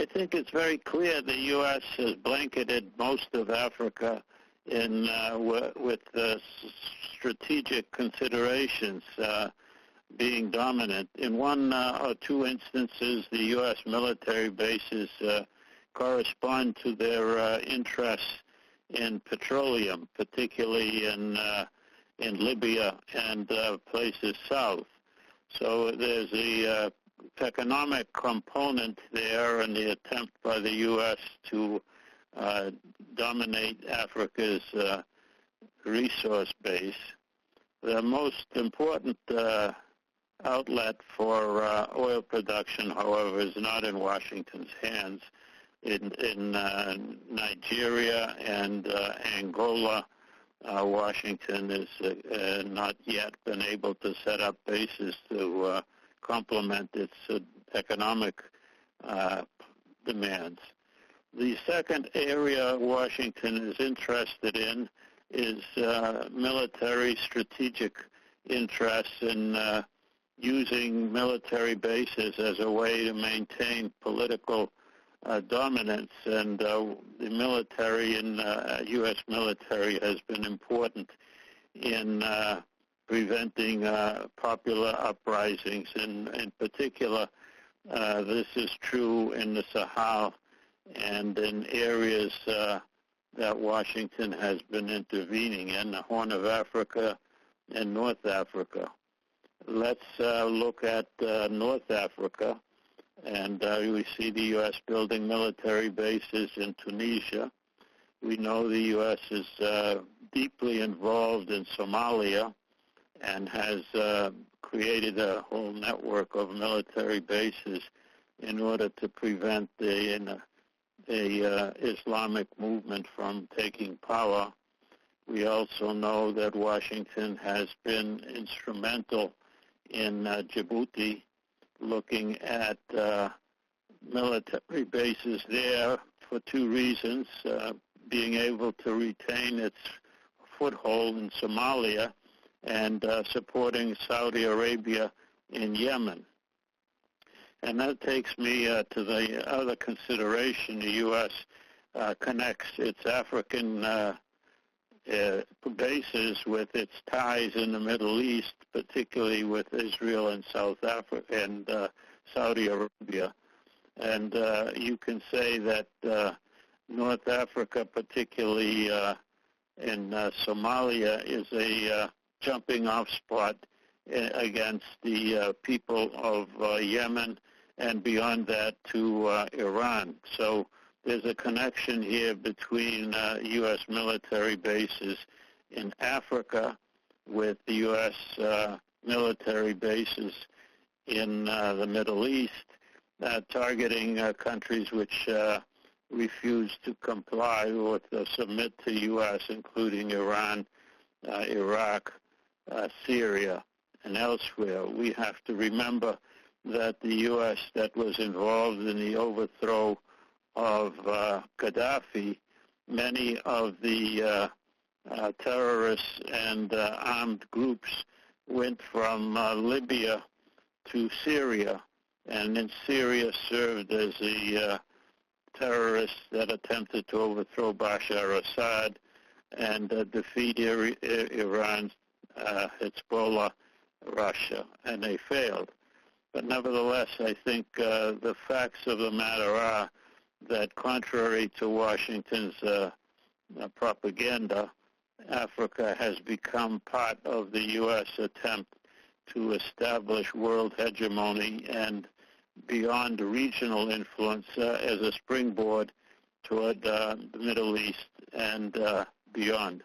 I think it's very clear the U.S. has blanketed most of Africa in with strategic considerations being dominant. In one or two instances, the U.S. military bases correspond to their interests in petroleum, particularly in Libya and places south. So there's the economic component there and the attempt by the U.S. to dominate Africa's resource base. The most important outlet for oil production, however, is not in Washington's hands. In Nigeria and Angola, Washington has not yet been able to set up bases to complement its economic demands. The second area Washington is interested in is military strategic interests in using military bases as a way to maintain political dominance, and the military in U.S. military has been important in preventing popular uprisings. In particular, this is true in the Sahel and in areas that Washington has been intervening in, the Horn of Africa and North Africa. Let's look at North Africa. And we see the U.S. building military bases in Tunisia. We know the U.S. is deeply involved in Somalia and has created a whole network of military bases in order to prevent the Islamic movement from taking power. We also know that Washington has been instrumental in Djibouti, looking at military bases there for two reasons, being able to retain its foothold in Somalia and supporting Saudi Arabia in Yemen. And that takes me to the other consideration. The U.S. connects its African bases with its ties in the Middle East, particularly with Israel and South Africa and Saudi Arabia. And you can say that North Africa, particularly in Somalia, is a jumping off spot against the people of Yemen and beyond that to Iran. So there's a connection here between U.S. military bases in Africa with the U.S. military bases in the Middle East, targeting countries which refuse to comply with submit to U.S., including Iran, Iraq, Syria, and elsewhere. We have to remember that the U.S. that was involved in the overthrow of Gaddafi, many of the terrorists and armed groups went from Libya to Syria, and in Syria served as the terrorists that attempted to overthrow Bashar al-Assad and defeat Iran's Hezbollah, Russia, and they failed. But nevertheless, I think the facts of the matter are that contrary to Washington's propaganda, Africa has become part of the U.S. attempt to establish world hegemony and beyond regional influence as a springboard toward the Middle East and beyond.